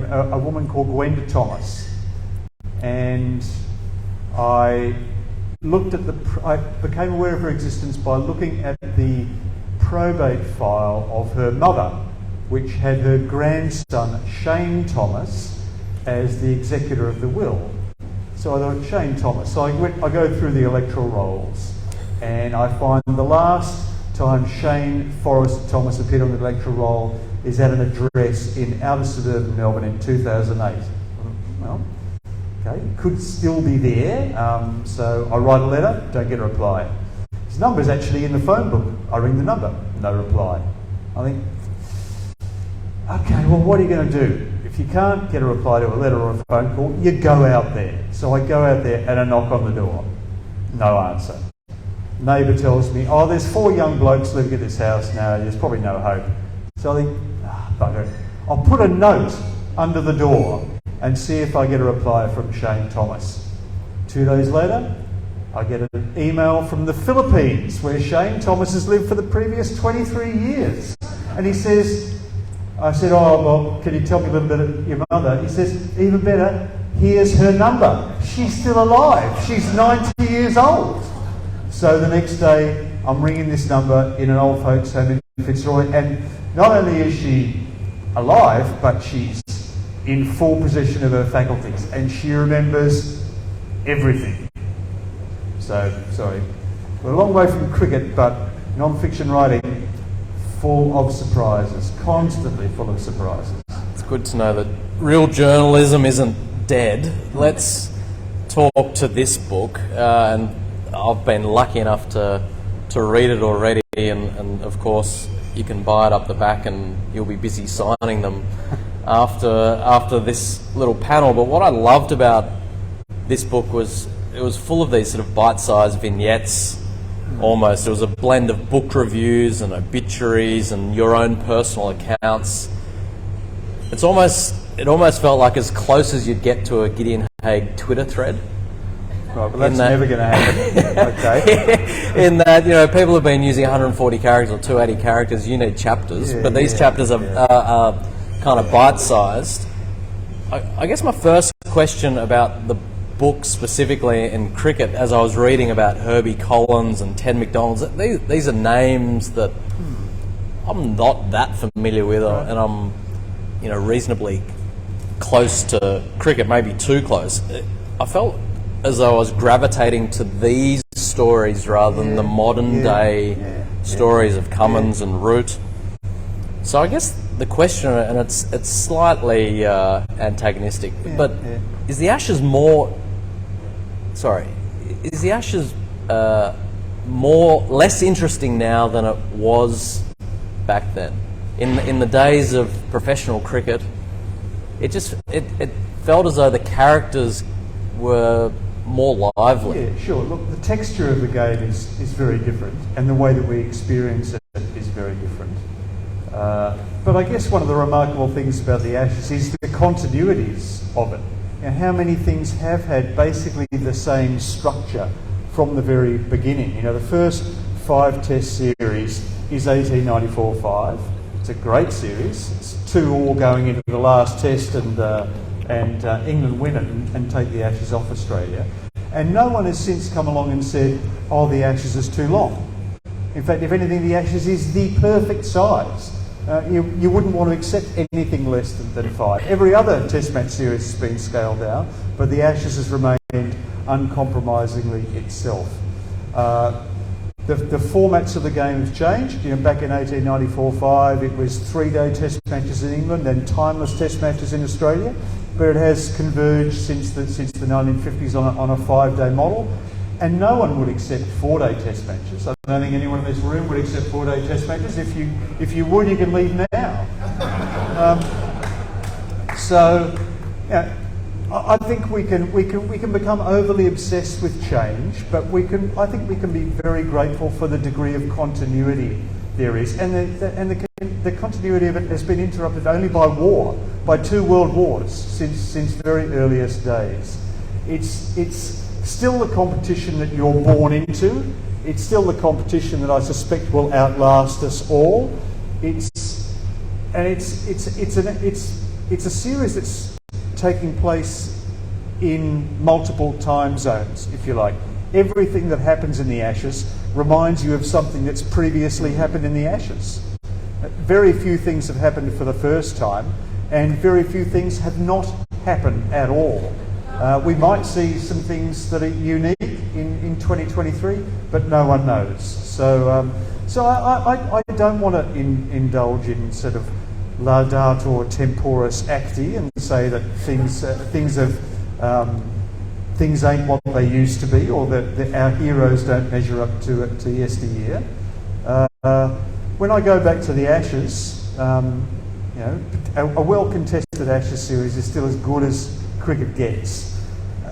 a woman called Gwenda Thomas, and I became aware of her existence by looking at the probate file of her mother, which had her grandson Shane Thomas as the executor of the will. So I thought, Shane Thomas. So I go through the electoral rolls, and I find the last time Shane Forrest Thomas appeared on the electoral roll is at an address in outer suburban Melbourne in 2008. Well, okay, could still be there. So I write a letter, don't get a reply. His number's actually in the phone book. I ring the number, no reply. I think, okay, well, what are you going to do? If you can't get a reply to a letter or a phone call, you go out there. So I go out there and I knock on the door. No answer. Neighbour tells me, oh, there's 4 young blokes living at this house now, there's probably no hope. So I think, bugger, I'll put a note under the door and see if I get a reply from Shane Thomas. 2 days later, I get an email from the Philippines, where Shane Thomas has lived for the previous 23 years. And he says, I said, oh, well, can you tell me a little bit of your mother? He says, even better, here's her number. She's still alive. She's 90 years old. So the next day, I'm ringing this number in an old folks home in Fitzroy, and not only is she alive, but she's in full possession of her faculties, and she remembers everything. So, sorry, we're a long way from cricket, but non-fiction writing, full of surprises, constantly full of surprises. It's good to know that real journalism isn't dead. Let's talk to this book, and I've been lucky enough to read it already, and of course you can buy it up the back and you'll be busy signing them after this little panel. But what I loved about this book was it was full of these sort of bite-sized vignettes almost. It was a blend of book reviews and obituaries and your own personal accounts. It almost felt like as close as you'd get to a Gideon Haigh Twitter thread. Right, but that's never going to happen. Okay. In that, people have been using 140 characters or 280 characters. You need chapters, but these chapters are kind of bite-sized. I guess my first question about the book specifically in cricket, as I was reading about Herbie Collins and Ted McDonald's, these are names that I'm not that familiar with, and I'm reasonably close to cricket, maybe too close. I felt as though I was gravitating to these stories rather than the modern day stories of Cummins and Root. So I guess the question, and it's slightly antagonistic, but is the Ashes less interesting now than it was back then? In the days of professional cricket, it felt as though the characters were more lively. Yeah, sure. Look, the texture of the game is very different, and the way that we experience it is very different. But I guess one of the remarkable things about the Ashes is the continuities of it. How many things have had basically the same structure from the very beginning? The first 5 test series is 1894-5. It's a great series. It's 2 all going into the last test, and England win it and take the Ashes off Australia. And no one has since come along and said, oh, the Ashes is too long. In fact, if anything, the Ashes is the perfect size. You wouldn't want to accept anything less than 5. Every other Test match series has been scaled down, but the Ashes has remained uncompromisingly itself. The formats of the game have changed. Back in 1894-5, it was 3-day Test matches in England, then timeless Test matches in Australia. But it has converged since the 1950s on a 5-day model. And no one would accept 4-day Test matches. I don't think anyone in this room would accept 4-day Test matches. If you would, you can leave now. I think we can become overly obsessed with change, but I think we can be very grateful for the degree of continuity there is, and the continuity of it has been interrupted only by war, by 2 world wars since very earliest days. It's still the competition that you're born into. It's still the competition that I suspect will outlast us all. It's it's a series that's taking place in multiple time zones, if you like. Everything that happens in the Ashes reminds you of something that's previously happened in the Ashes. Very few things have happened for the first time, and very few things have not happened at all. We might see some things that are unique in 2023, but no one knows. So I don't want to indulge in sort of laudator temporis acti and say that things ain't what they used to be, or that our heroes don't measure up to yesteryear. When I go back to the Ashes, a well-contested Ashes series is still as good as cricket gets.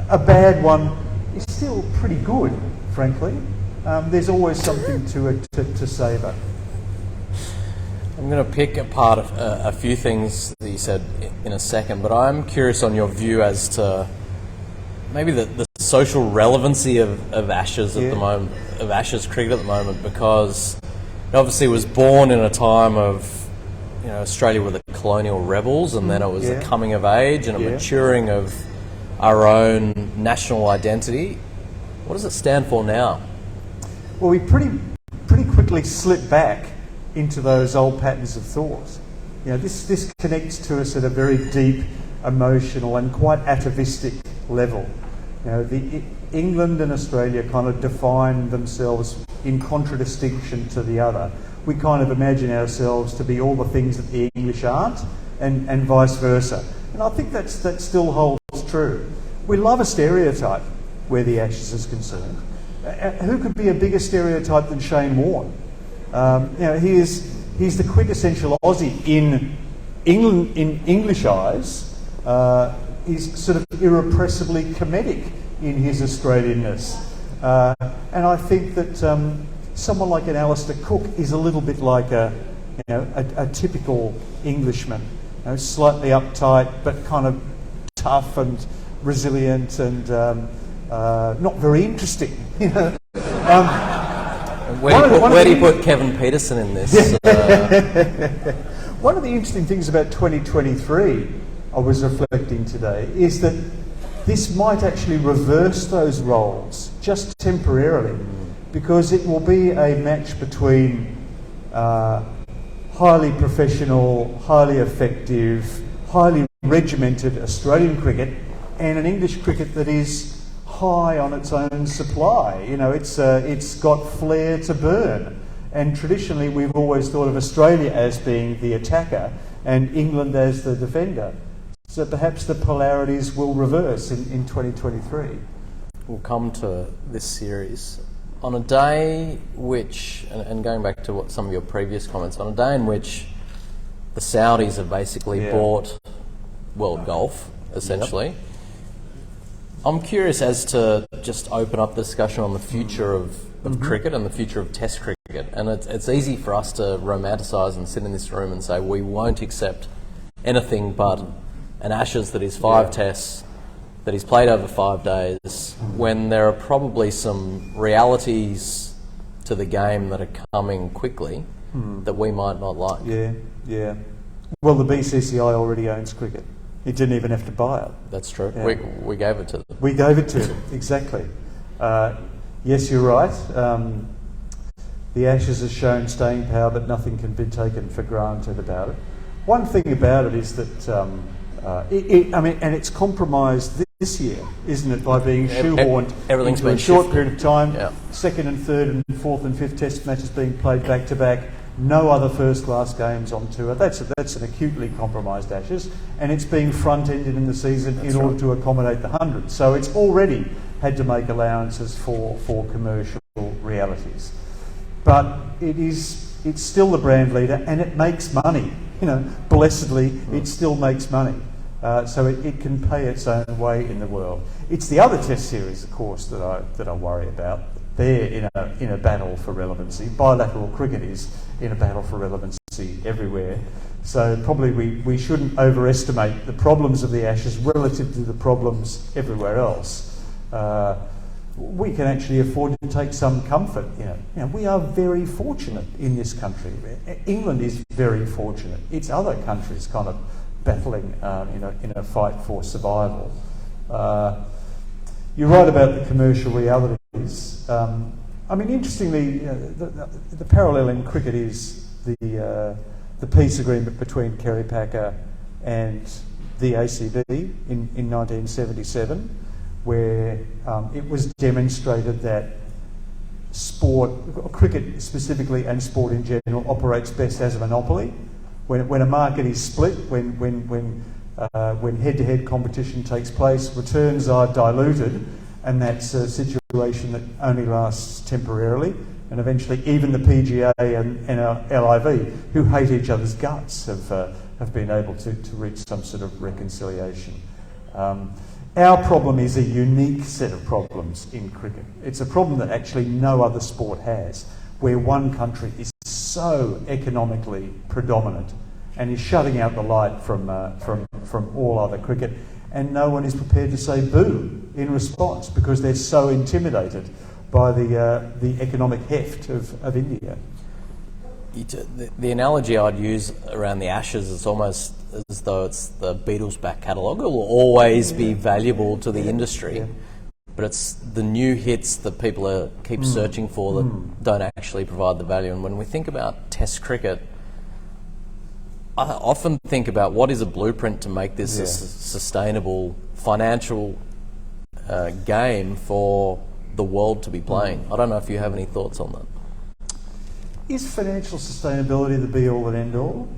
A bad one is still pretty good, frankly. There's always something to savour. I'm going to pick apart a few things that you said in a second, but I'm curious on your view as to maybe the social relevancy of Ashes at the moment, of Ashes cricket at the moment, because it obviously was born in a time of, Australia were the colonial rebels, and then it was a coming of age and a maturing of our own national identity. What does it stand for now? Well, we pretty quickly slip back into those old patterns of thought. This connects to us at a very deep, emotional and quite atavistic level. England and Australia kind of define themselves in contradistinction to the other. We kind of imagine ourselves to be all the things that the English aren't, and vice versa. And I think that still holds true. We love a stereotype where the Ashes is concerned. Who could be a bigger stereotype than Shane Warne? He's the quintessential Aussie in England, in English eyes. He's sort of irrepressibly comedic in his Australianness. And I think that someone like an Alistair Cook is a little bit like a typical Englishman, slightly uptight but kind of tough and resilient and not very interesting. Where do you put Kevin Peterson in this? One of the interesting things about 2023, I was reflecting today, is that this might actually reverse those roles just temporarily, because it will be a match between highly professional, highly effective, highly regimented Australian cricket and an English cricket that is high on its own supply. It's got flair to burn. And traditionally we've always thought of Australia as being the attacker and England as the defender. So perhaps the polarities will reverse in 2023. We'll come to this series on a day which, and going back to what some of your previous comments, on a day in which the Saudis have basically bought World Golf, essentially. Yep. I'm curious as to just open up the discussion on the future of cricket and the future of Test cricket. And it's easy for us to romanticise and sit in this room and say we won't accept anything but an Ashes that is 5 tests, that is played over 5 days, when there are probably some realities to the game that are coming quickly that we might not like. Yeah. Well, the BCCI already owns cricket. It didn't even have to buy it. That's true. Yeah. We gave it to them. We gave it to them, exactly. Yes, you're right. The Ashes has shown staying power, but nothing can be taken for granted about it. One thing about it is that, and it's compromised this year, isn't it, by being shoehorned into a short period of time. Yeah. Second and third and fourth and fifth Test matches being played back to back. No other first-class games on tour. That's an acutely compromised Ashes, and it's being front-ended in the season in order to accommodate the 100. So it's already had to make allowances for commercial realities. But it's still the brand leader, and it makes money. Blessedly, it still makes money. So it can pay its own way in the world. It's the other Test series, of course, that I worry about. They're in a battle for relevancy. Bilateral cricket is in a battle for relevancy everywhere. So probably we shouldn't overestimate the problems of the Ashes relative to the problems everywhere else. We can actually afford to take some comfort. We are very fortunate in this country. England is very fortunate. It's other countries kind of battling in a fight for survival. You're right about the commercial realities. Interestingly, the parallel in cricket is the peace agreement between Kerry Packer and the ACB in 1977, where it was demonstrated that sport, cricket specifically, and sport in general, operates best as a monopoly. When a market is split, when head-to-head competition takes place, returns are diluted, and that's a situation that only lasts temporarily. And eventually, even the PGA and LIV, who hate each other's guts, have been able to reach some sort of reconciliation. Our problem is a unique set of problems in cricket. It's a problem that actually no other sport has, where one country is so economically predominant and is shutting out the light from all other cricket, and no one is prepared to say boo in response because they're so intimidated by the economic heft of India. The analogy I'd use around the Ashes is almost as though it's the Beatles' back catalogue. It will always be valuable to the industry, but it's the new hits that people keep searching for that don't actually provide the value. And when we think about Test cricket, I often think about what is a blueprint to make this a sustainable financial game for the world to be playing. I don't know if you have any thoughts on that. Is financial sustainability the be-all and end-all?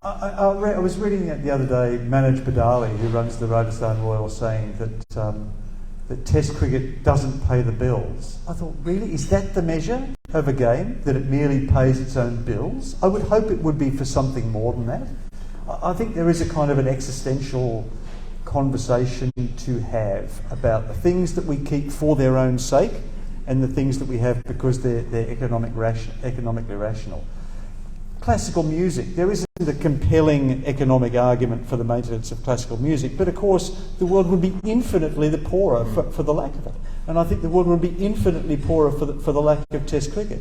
I was reading the other day Manoj Badali, who runs the Rajasthan Royals, saying that Test cricket doesn't pay the bills. I thought, really? Is that the measure of a game, that it merely pays its own bills? I would hope it would be for something more than that. I think there is a kind of an existential conversation to have about the things that we keep for their own sake and the things that we have because they're economically rational. Classical music, there isn't a compelling economic argument for the maintenance of classical music, but of course the world would be infinitely the poorer for the lack of it. And I think the world would be infinitely poorer for the lack of Test cricket.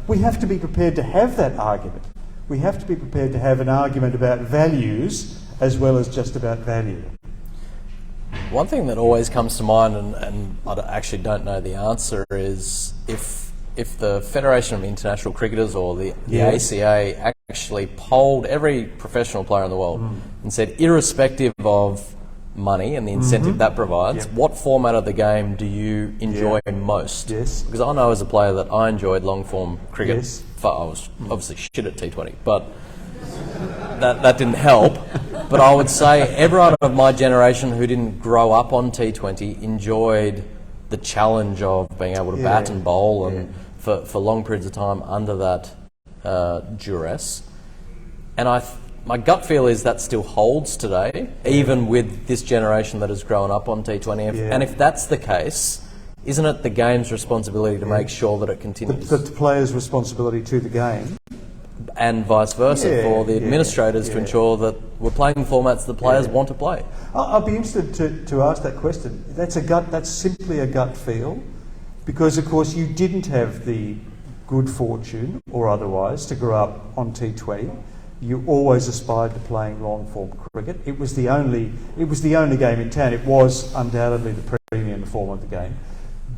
We have to be prepared to have that argument. We have to be prepared to have an argument about values as well as just about value. One thing that always comes to mind, and I actually don't know the answer, is if the Federation of International Cricketers or the ACA actually polled every professional player in the world and said, irrespective of money and the incentive that provides, what format of the game do you enjoy most? Yes. Because I know as a player that I enjoyed long-form cricket. I was obviously shit at T20, but that didn't help. But I would say everyone of my generation who didn't grow up on T20 enjoyed the challenge of being able to bat and bowl and for long periods of time under that duress. And my gut feel is that still holds today, even with this generation that has grown up on T20. And if that's the case, isn't it the game's responsibility to make sure that it continues? The player's responsibility to the game. And vice versa, for the administrators to ensure that we're playing formats the players want to play. I'll be interested to ask that question. That's simply a gut feel, because of course you didn't have the good fortune or otherwise to grow up on T20. You always aspired to playing long form cricket. It was the only game in town. It was undoubtedly the premium form of the game.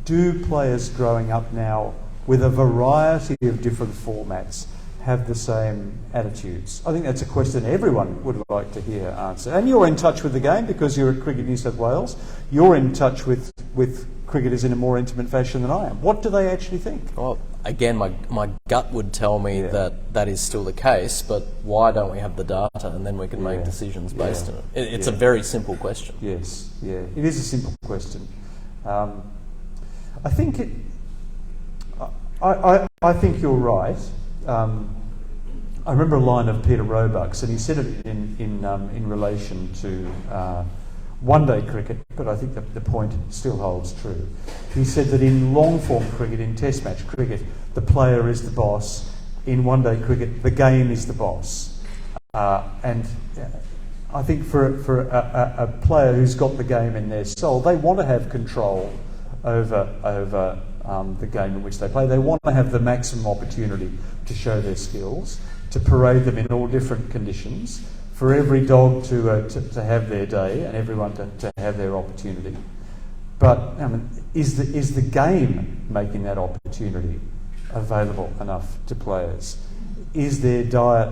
Do players growing up now with a variety of different formats have the same attitudes? I think that's a question everyone would like to hear answered. And you're in touch with the game because you're at Cricket New South Wales. You're in touch with cricketers in a more intimate fashion than I am. What do they actually think? Well, again, my gut would tell me that is still the case, but why don't we have the data and then we can make decisions based on it? It's a very simple question. Yes, it is a simple question. I think I think you're right. I remember a line of Peter Roebuck's, and he said it in relation to one-day cricket, but I think the point still holds true. He said that in long-form cricket, in Test match cricket, the player is the boss. In one-day cricket, the game is the boss. And I think for a player who's got the game in their soul, they want to have control over the game in which they play. They want to have the maximum opportunity to show their skills, to parade them in all different conditions for every dog to have their day and everyone to have their opportunity. But is the game making that opportunity available enough to players? Is their diet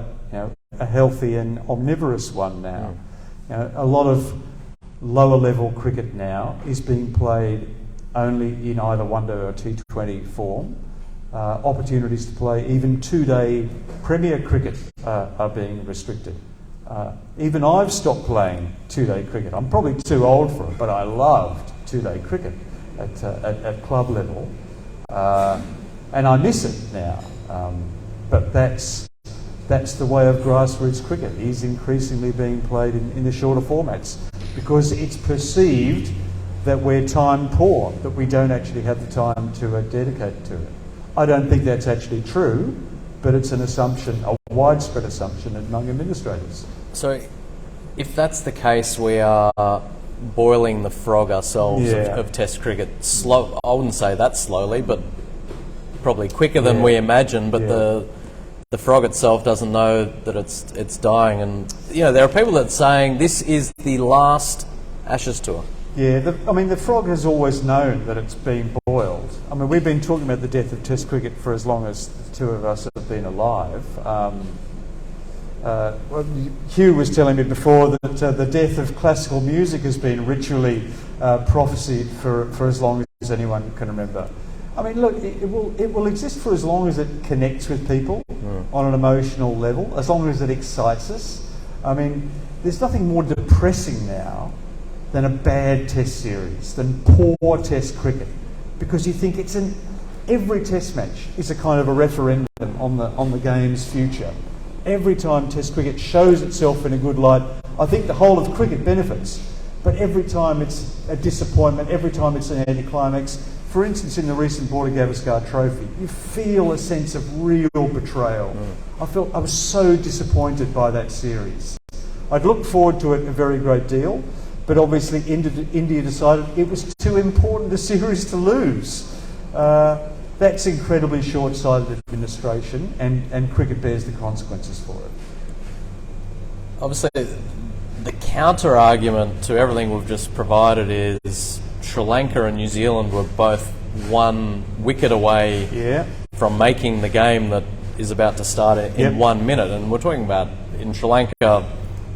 a healthy and omnivorous one now? A lot of lower level cricket now is being played only in either one-day or T20 form. Opportunities to play even two-day Premier cricket are being restricted. Even I've stopped playing two-day cricket. I'm probably too old for it, but I loved two-day cricket at club level, and I miss it now. But that's the way of grassroots cricket. It is increasingly being played in the shorter formats because it's perceived that we're time poor, that we don't actually have the time to dedicate to it. I don't think that's actually true, but it's an assumption, a widespread assumption among administrators. So, if that's the case, we are boiling the frog ourselves of Test cricket. Slow. I wouldn't say that slowly, but probably quicker than we imagine. But the frog itself doesn't know that it's dying. And there are people that are saying this is the last Ashes tour. Yeah, the frog has always known that it's been boiled. We've been talking about the death of Test cricket for as long as the two of us have been alive. Hugh was telling me before that the death of classical music has been ritually prophesied for as long as anyone can remember. Look, it will exist for as long as it connects with people on an emotional level, as long as it excites us. There's nothing more depressing now than a bad Test series, than poor Test cricket, because you think every Test match is a kind of a referendum on the game's future. Every time Test cricket shows itself in a good light, I think the whole of cricket benefits. But every time it's a disappointment, every time it's an anticlimax. For instance, in the recent Border Gavaskar Trophy, you feel a sense of real betrayal. I was so disappointed by that series. I'd looked forward to it a very great deal, but obviously India decided it was too important a series to lose. That's incredibly short-sighted administration, and cricket bears the consequences for it. Obviously, the counter-argument to everything we've just provided is Sri Lanka and New Zealand were both 1 wicket away from making the game that is about to start in 1 minute. And we're talking about, in Sri Lanka,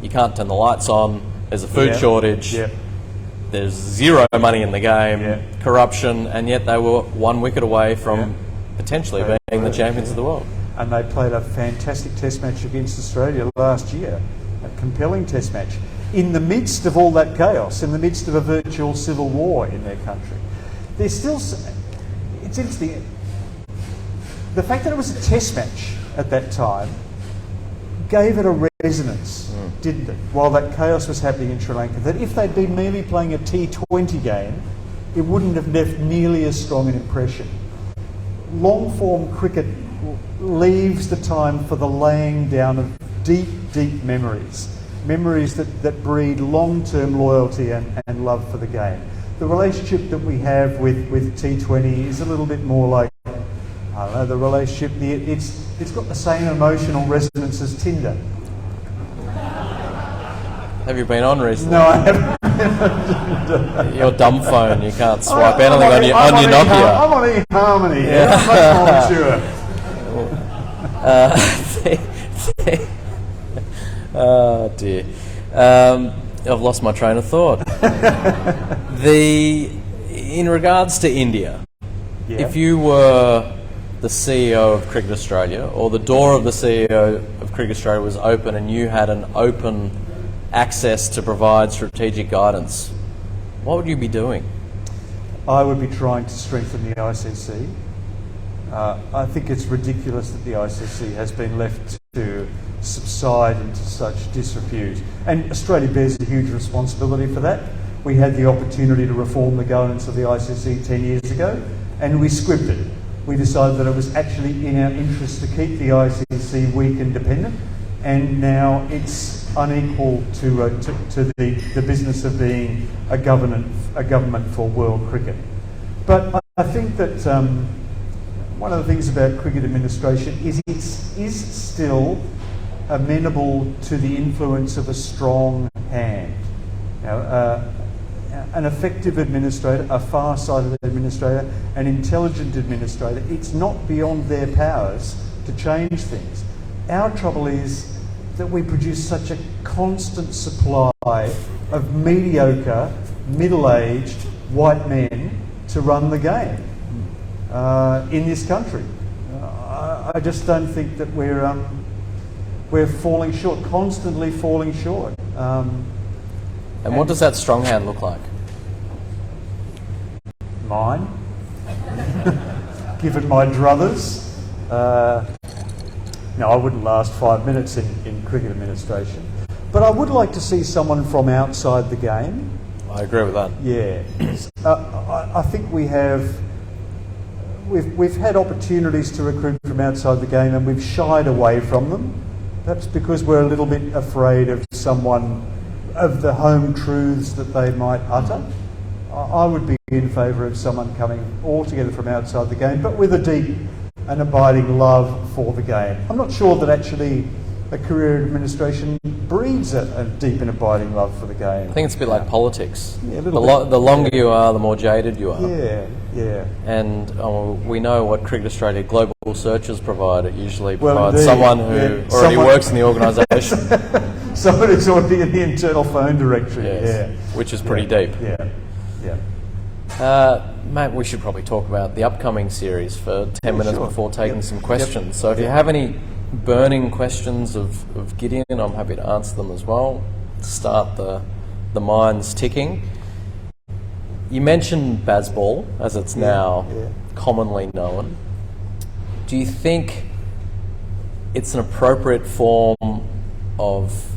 you can't turn the lights on, there's a food shortage, there's zero money in the game, corruption, and yet they were 1 wicket away from potentially being the champions of the world. And they played a fantastic Test match against Australia last year, a compelling Test match, in the midst of all that chaos, in the midst of a virtual civil war in their country. There's still, it's interesting, the fact that it was a Test match at that time gave it a resonance, didn't it, while that chaos was happening in Sri Lanka, that if they'd been merely playing a T20 game, it wouldn't have left nearly as strong an impression. Long-form cricket leaves the time for the laying down of deep, deep memories that breed long-term loyalty and love for the game. The relationship that we have with T20 is a little bit more like, I don't know, the relationship, it's got the same emotional resonance as Tinder. Have you been on recently? No, I haven't. Your dumb phone, you can't swipe anything on your Nokia. I'm on eHarmony. Yeah. I'm much more mature. Oh dear. I've lost my train of thought. In regards to India, if you were the CEO of Cricket Australia, or the door of the CEO of Cricket Australia was open and you had an open access to provide strategic guidance, what would you be doing? I would be trying to strengthen the ICC. I think it's ridiculous that the ICC has been left to subside into such disrepute. And Australia bears a huge responsibility for that. We had the opportunity to reform the governance of the ICC 10 years ago, and we squibbed it. We decided that it was actually in our interest to keep the ICC weak and dependent, and now it's unequal to the business of being a government for world cricket. But I think that one of the things about cricket administration is it is still amenable to the influence of a strong hand. Now, an effective administrator, a far-sighted administrator, an intelligent administrator, it's not beyond their powers to change things. Our trouble is that we produce such a constant supply of mediocre, middle-aged white men to run the game in this country. I just don't think that we're falling short, constantly falling short. And what does that strong hand look like? Mine, given my druthers. No, I wouldn't last 5 minutes in cricket administration. But I would like to see someone from outside the game. I agree with that. Yeah. I think we've had opportunities to recruit from outside the game and we've shied away from them. Perhaps because we're a little bit afraid of of the home truths that they might utter. I would be in favour of someone coming altogether from outside the game, but with a deep and abiding love for the game. I'm not sure that actually a career in administration breeds a deep and abiding love for the game. I think it's a bit like politics. Yeah, the longer you are, the more jaded you are. Yeah, yeah. And we know what Cricket Australia Global Searches provide. It usually provides someone who already works in the organisation. Someone who's already in the internal phone directory. Yes, which is pretty deep. Yeah, yeah. Matt, we should probably talk about the upcoming series for 10 minutes before taking some questions. Yep. So if you have any burning questions of Gideon, I'm happy to answer them as well. Start the minds ticking. You mentioned Bazball, as it's now commonly known. Do you think it's an appropriate form of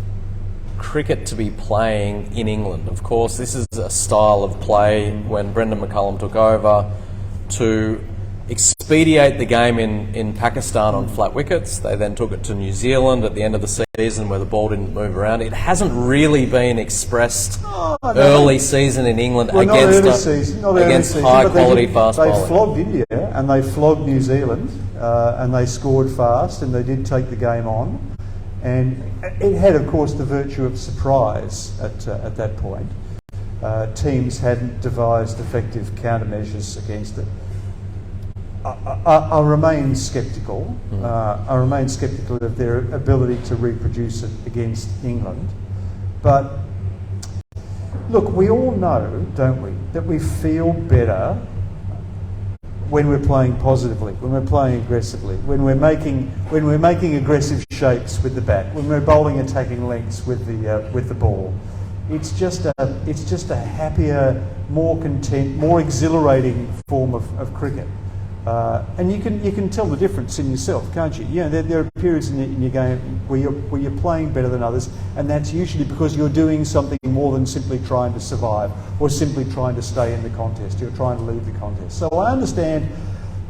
cricket to be playing in England? Of course, this is a style of play when Brendan McCullum took over to expedite the game in Pakistan on flat wickets. They then took it to New Zealand at the end of the season where the ball didn't move around. It hasn't really been expressed early season in England against high quality fast bowling. They flogged India and they flogged New Zealand and they scored fast and they did take the game on. And it had, of course, the virtue of surprise at that point. Teams hadn't devised effective countermeasures against it. I remain sceptical. I remain sceptical of their ability to reproduce it against England. But look, we all know, don't we, that we feel better when we're playing positively, when we're playing aggressively, when we're making aggressive shapes with the bat, when we're bowling attacking lengths with the ball. It's just a happier, more content, more exhilarating form of cricket. And you can tell the difference in yourself, can't you? You know, there are periods in your game where you're playing better than others, and that's usually because you're doing something more than simply trying to survive or simply trying to stay in the contest. You're trying to lead the contest. So I understand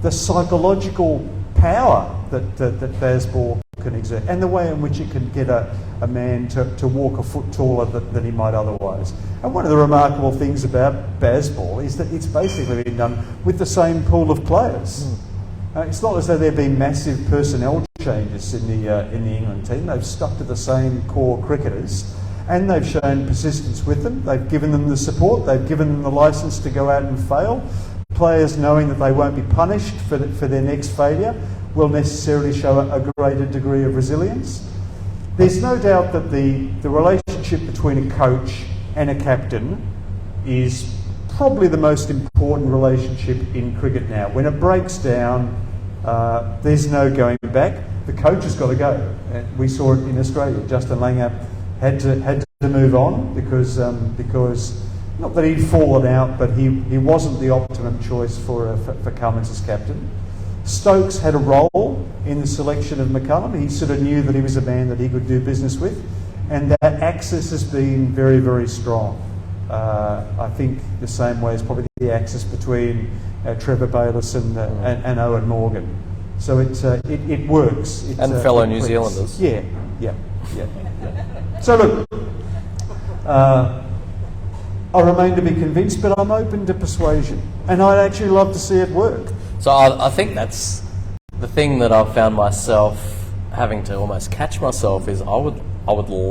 the psychological power that Bazball can exert, and the way in which it can get a man to walk a foot taller than he might otherwise. And one of the remarkable things about Bazball is that it's basically been done with the same pool of players. It's not as though there have been massive personnel changes in the England team. They've stuck to the same core cricketers, and they've shown persistence with them. They've given them the support. They've given them the licence to go out and fail. Players, knowing that they won't be punished for their next failure, will necessarily show a greater degree of resilience. There's no doubt that the relationship between a coach and a captain is probably the most important relationship in cricket now. When it breaks down, there's no going back. The coach has got to go. We saw it in Australia. Justin Langer had to move on because not that he'd fallen out, but he wasn't the optimum choice for Cummins as captain. Stokes had a role in the selection of McCullum. He sort of knew that he was a man that he could do business with, and that axis has been very, very strong. I think the same way as probably the axis between Trevor Bayliss and Owen Morgan. So it works. And fellow New Zealanders. Yeah. So look, I remain to be convinced, but I'm open to persuasion, and I'd actually love to see it work. So I think that's the thing that I've found myself having to almost catch myself is I would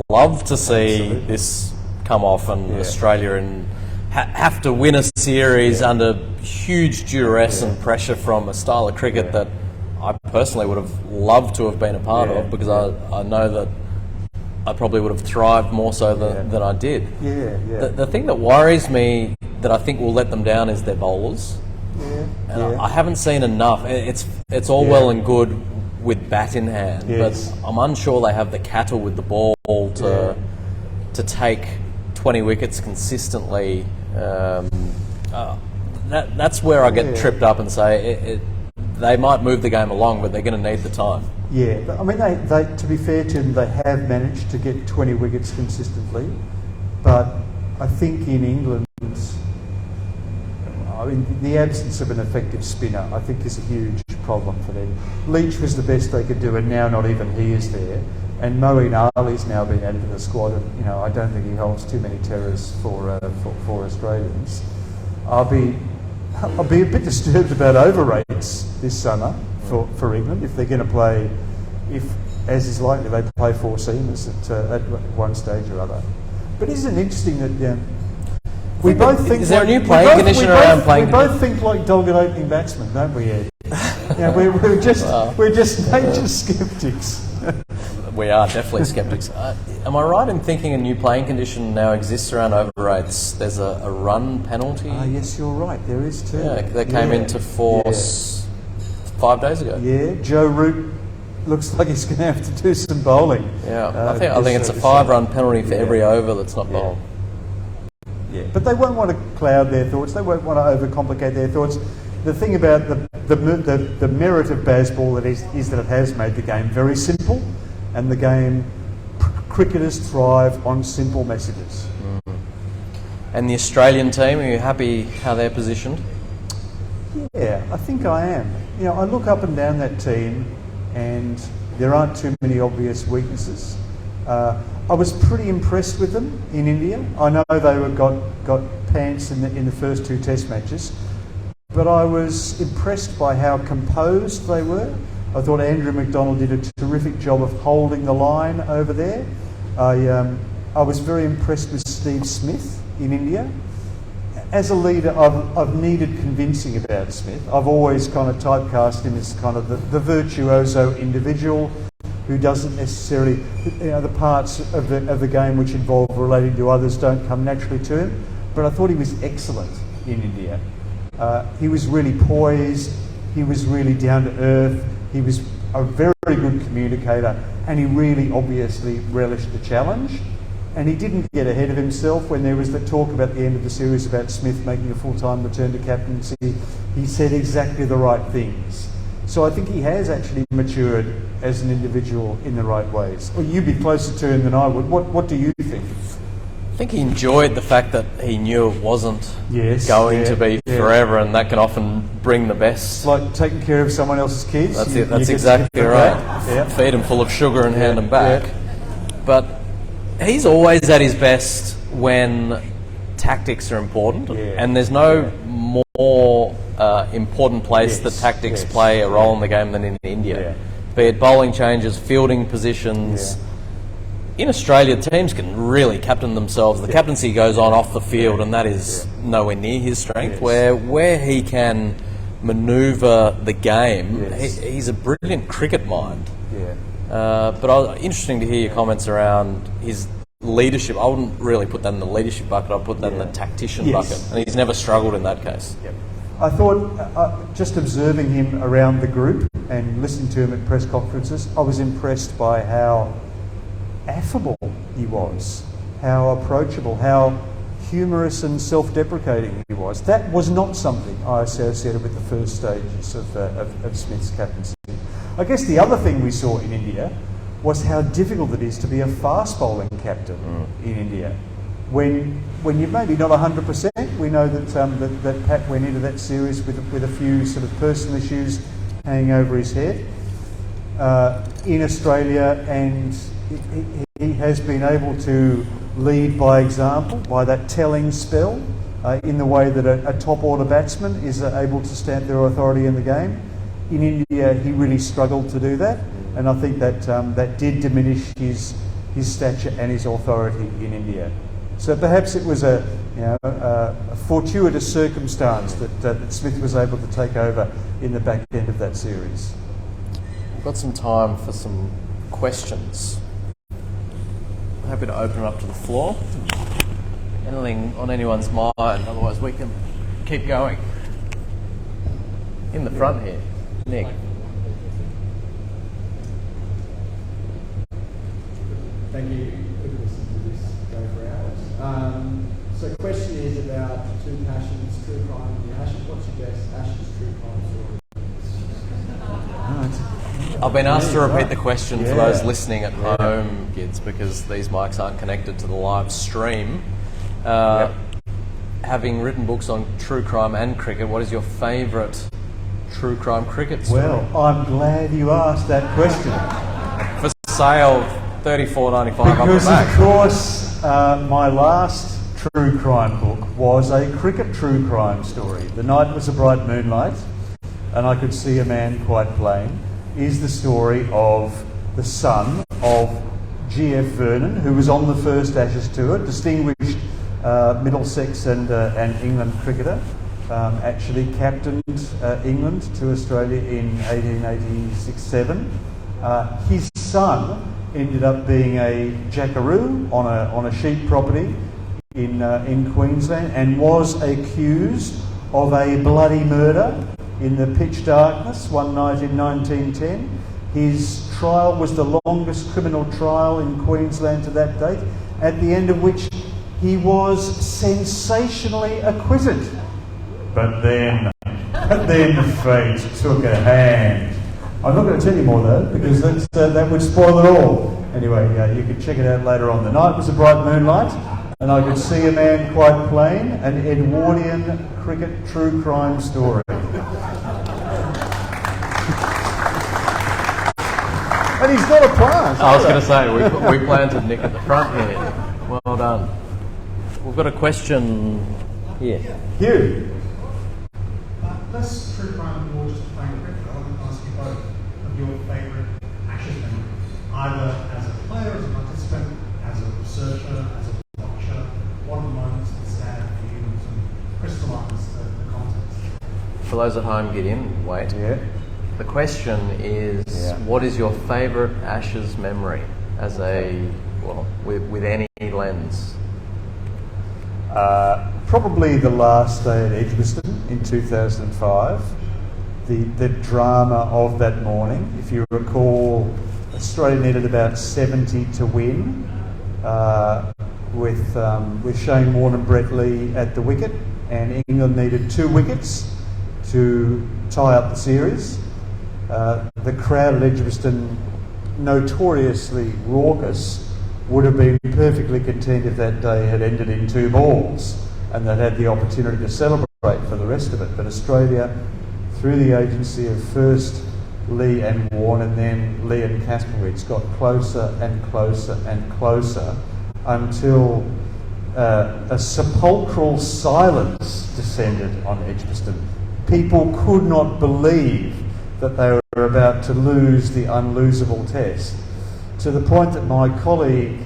love to see this come off and Australia and have to win a series under huge duress and pressure from a style of cricket that I personally would have loved to have been a part of, because I know that I probably would have thrived more so than I did. The thing that worries me that I think will let them down is their bowlers. I haven't seen enough. It's all well and good with bat in hand, but I'm unsure they have the cattle with the ball to take 20 wickets consistently. That's where I get tripped up and say they might move the game along, but they're going to need the time. Yeah, but I mean, they to be fair to them, they have managed to get 20 wickets consistently, but I think in England, the absence of an effective spinner, I think, is a huge problem for them. Leach was the best they could do, and now not even he is there. And Moeen Ali's now been added to the squad, and I don't think he holds too many terrors for Australians. I'll be a bit disturbed about over rates this summer for England if they're going to play, as is likely, they play four seamers at one stage or other. But isn't it interesting that we both think... Is there a new playing condition around playing? We both think like dogged opening batsmen, don't we, Ed? We're just nature sceptics. We are definitely sceptics. Am I right in thinking a new playing condition now exists around over rates? There's a run penalty? Yes, you're right. There is too. Yeah, that came into force 5 days ago. Yeah, Joe Root looks like he's going to have to do some bowling. Yeah, I think it's a 5-run penalty for every over that's not bowled. Yeah, but they won't want to cloud their thoughts. They won't want to overcomplicate their thoughts. The thing about the merit of Bazball is that it has made the game very simple, and the game, cricketers thrive on simple messages. And the Australian team, are you happy how they're positioned? Yeah, I think I am. I look up and down that team, and there aren't too many obvious weaknesses. I was pretty impressed with them in India. I know they got pants in the first 2 Test matches, but I was impressed by how composed they were. I thought Andrew McDonald did a terrific job of holding the line over there. I was very impressed with Steve Smith in India. As a leader, I've needed convincing about Smith. I've always kind of typecast him as kind of the virtuoso individual who doesn't necessarily, the parts of the game which involve relating to others don't come naturally to him. But I thought he was excellent in India. He was really poised, he was really down to earth, he was a very good communicator, and he really obviously relished the challenge. And he didn't get ahead of himself when there was the talk about the end of the series about Smith making a full-time return to captaincy. He said exactly the right things. So I think he has actually matured as an individual in the right ways. Well, you'd be closer to him than I would. What do you think? I think he enjoyed the fact that he knew it wasn't going to be forever, and that can often bring the best. It's like taking care of someone else's kids. That's it. That's exactly right. Yeah. Feed them full of sugar and hand them back. Yeah. But he's always at his best when tactics are important, and there's no more important place that tactics play a role in the game than in India. Be it bowling changes, fielding positions. In Australia, teams can really captain themselves. The captaincy goes on off the field, and that is nowhere near his strength. Where he can manoeuvre the game, he's a brilliant cricket mind. But interesting to hear your comments around his leadership. I wouldn't really put that in the leadership bucket. I'd put that in the tactician bucket, and he's never struggled in that case. I thought, just observing him around the group and listening to him at press conferences, I was impressed by how affable he was, how approachable, how humorous and self-deprecating he was. That was not something I associated with the first stages of Smith's captaincy. I guess the other thing we saw in India was how difficult it is to be a fast bowling captain in India. When you're maybe not 100%, we know that Pat went into that series with a few sort of personal issues hanging over his head in Australia, and he has been able to lead by example, by that telling spell, in the way that a top order batsman is able to stamp their authority in the game. In India, he really struggled to do that. and I think that that did diminish his stature and his authority in India. So perhaps it was a fortuitous circumstance that Smith was able to take over in the back end of that series. We've got some time for some questions. I'm happy to open it up to the floor. Anything on anyone's mind, otherwise we can keep going. In the front here, Nick. Thank you. Could listen to this go for hours. So the question is about two passions, true crime and the Ashes. What's your best Ashes true crime story? I've been asked to repeat the question for those listening at home, kids, because these mics aren't connected to the live stream. Having written books on true crime and cricket, what is your favourite true crime cricket story? Well, I'm glad you asked that question. For sale, $34.95 up the Because back. of course, my last true crime book was a cricket true crime story. The Night Was a Bright Moonlight, and I Could See a Man Quite Plain, is the story of the son of G.F. Vernon, who was on the first Ashes tour, distinguished Middlesex and England cricketer, actually captained England to Australia in 1886-7. His son ended up being a jackaroo on a sheep property in Queensland, and was accused of a bloody murder in the pitch darkness one night in 1910. His trial was the longest criminal trial in Queensland to that date, at the end of which he was sensationally acquitted. But then fate took a hand. I'm not going to tell you more though, because that would spoil it all. Anyway, you can check it out later on. The Night Was a Bright Moonlight, and I Could See a Man Quite Plain, an Edwardian cricket true crime story. And he's not a plant. I was going to say, we planted Nick at the front here. Well done. We've got a question here. Hugh. Less true crime, more just plain cricket. I want to ask you both of your favourite Ashes memory, either as a player, as a participant, as a researcher, as a watcher. What are the moments that stand for you and sort of crystallise the context? For those at home, Gideon, wait. Yeah. The question is, what is your favourite Ashes memory as with any lens? Probably the last day at Edgbaston in 2005. The drama of that morning. If you recall, Australia needed about 70 to win, with Shane Warne and Brett Lee at the wicket, and England needed 2 wickets to tie up the series. The crowd at Edgbaston, notoriously raucous, would have been perfectly content if that day had ended in 2 balls and they'd had the opportunity to celebrate for the rest of it. But Australia, through the agency of first Lee and Warne and then Lee and Kasperwitz, got closer and closer and closer until a sepulchral silence descended on Edgbaston. People could not believe that they were about to lose the unlosable test, to the point that my colleague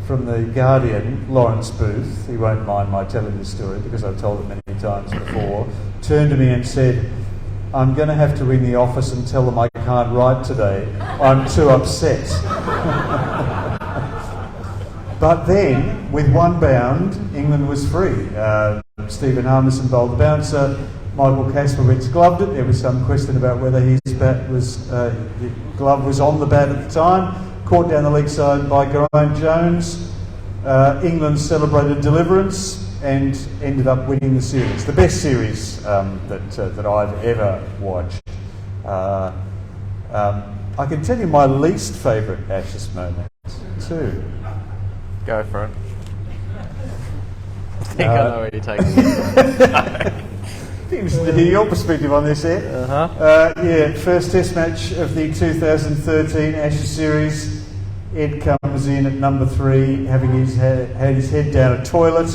from The Guardian, Lawrence Booth, he won't mind my telling this story because I've told it many times before, turned to me and said, "I'm going to have to ring the office and tell them I can't write today. I'm too upset." But then, with one bound, England was free. Stephen Harmison bowled the bouncer. Michael Kasperwitz gloved it. There was some question about whether his glove was on the bat at the time. Caught down the leg side by Geraint Jones. England celebrated deliverance and ended up winning the series. The best series that I've ever watched. I can tell you my least favourite Ashes moment too. Go for it. I think I know where you're taking it. Interested to hear your perspective on this, Ed. First Test match of the 2013 Ashes series. Ed comes in at number 3, having had his head down a toilet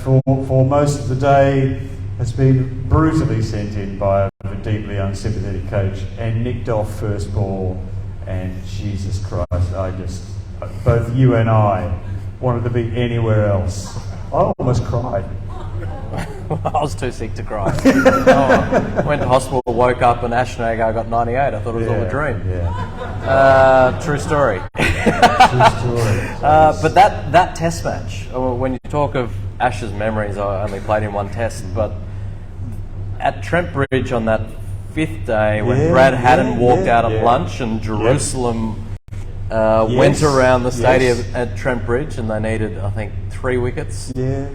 for most of the day. Has been brutally sent in by a deeply unsympathetic coach and nicked off first ball and Jesus Christ, both you and I wanted to be anywhere else. I almost cried. I was too sick to cry. Went to hospital, woke up, and Ash and Agar got 98. I thought it was all a dream. Yeah. True story. True story. But that test match, when you talk of Ash's memories, I only played in one test, but at Trent Bridge on that 5th day, when Brad Haddon walked out at lunch and Jerusalem went around the stadium at Trent Bridge, and they needed, I think, 3 wickets. Yeah.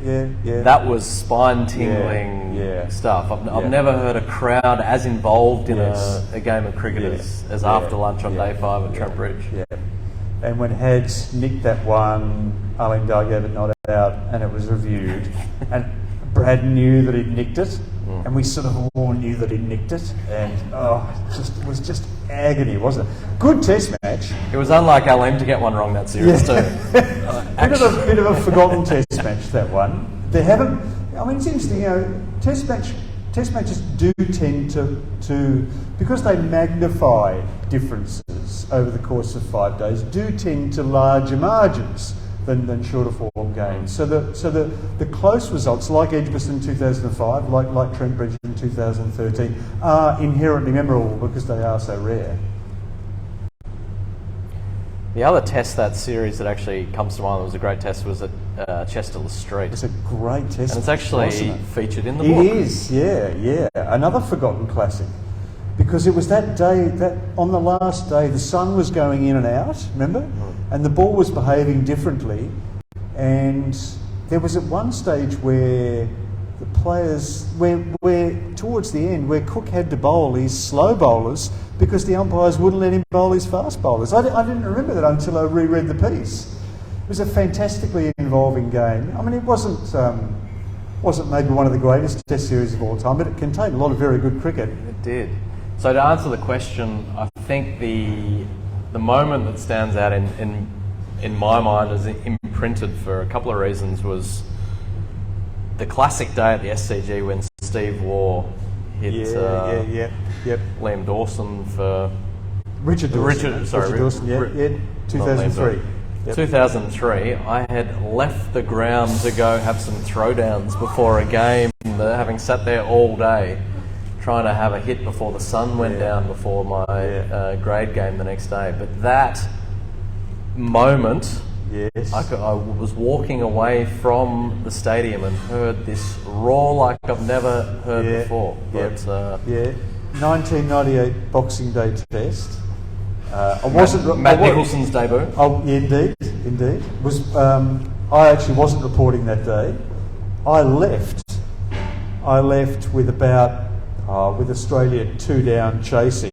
That was spine-tingling stuff. I've never heard a crowd as involved in a game of cricket as after lunch on day 5 at Trent Bridge. Yeah. And when Hads nicked that one, Arlene Dye gave it not out, and it was reviewed, and Brad knew that he'd nicked it, and we sort of all knew that he'd nicked it, and it was just agony, wasn't it? Good test match. It was unlike LM to get one wrong that series too. Bit of a forgotten test match, that one. They haven't. I mean, it's interesting. Test matches do tend to because they magnify differences over the course of 5 days, do tend to larger margins than shorter form games. So the close results, like Edgbaston 2005, like Trent Bridge in 2013, are inherently memorable because they are so rare. The other test that series that actually comes to mind that was a great test was at Chester Street. It's a great test. And it's actually featured in the book. It is, yeah. Another forgotten classic. Because it was that day, that on the last day, the sun was going in and out, remember? And the ball was behaving differently. And there was at one stage where the players, where towards the end, where Cook had to bowl his slow bowlers because the umpires wouldn't let him bowl his fast bowlers. I didn't remember that until I reread the piece. It was a fantastically involving game. I mean, it wasn't maybe one of the greatest test series of all time, but it contained a lot of very good cricket. It did. So to answer the question, I think the moment that stands out in my mind as imprinted for a couple of reasons was the classic day at the SCG when Steve Waugh hit Liam Dawson for Richard Dawson. 2003. 2003, I had left the ground to go have some throwdowns before a game, having sat there all day trying to have a hit before the sun went down before my grade game the next day. But that moment, I was walking away from the stadium and heard this roar like I've never heard before. But, 1998 Boxing Day test. Matt Nicholson's debut. Oh, yeah, indeed. I actually wasn't reporting that day. I left with with Australia 2 down chasing,